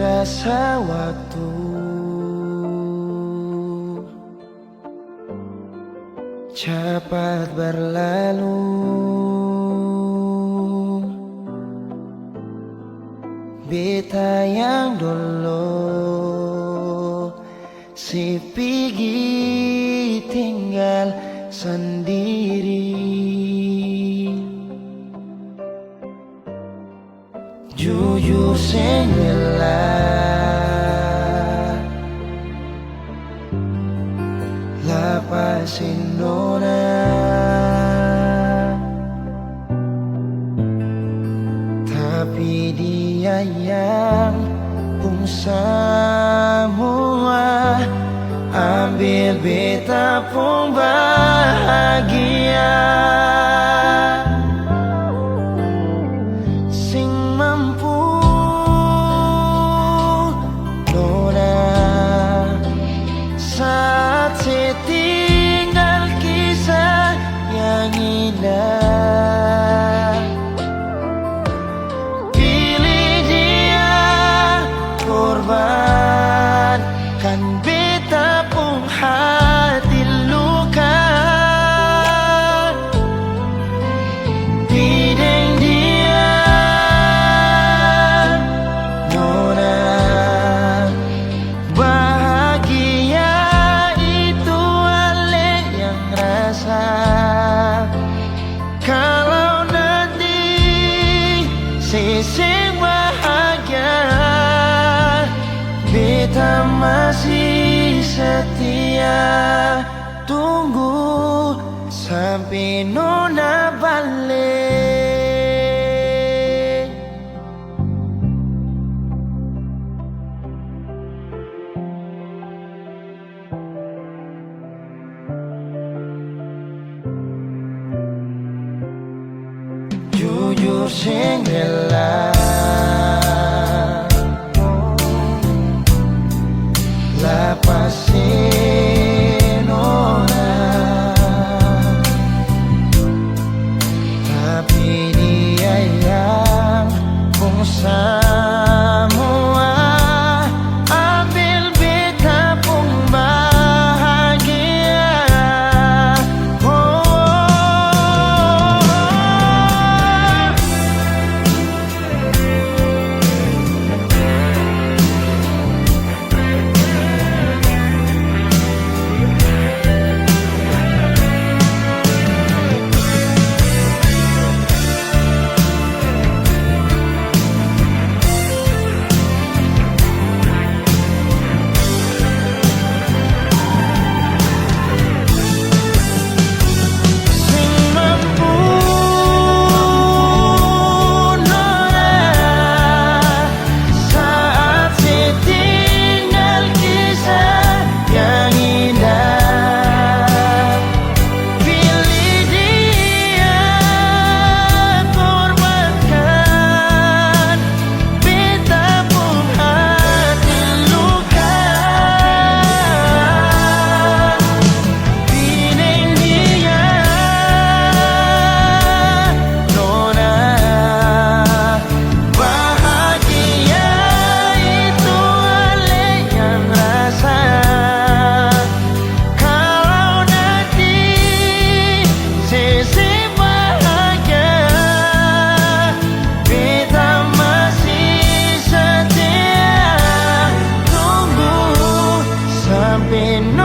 rasa waktu cepat berlalu. Beta yang dulu si pergi tinggal sendiri. Jujur senggelah lapasin nona, tapi dia yang pun semua ambil beta pun bahagia. Sing mampu nona saat setinggal kisah yang indah. Pilih dia korbankan beta pun hati luka. Bideng dia nona bahagia itu ale yang rasa. Kalau nanti seseng bahagia, beta masih setia tunggu sampai nona balik. Jujur senggelah lapasin orang, tapi dia yang pun semua ambil beta pun bahagia. Been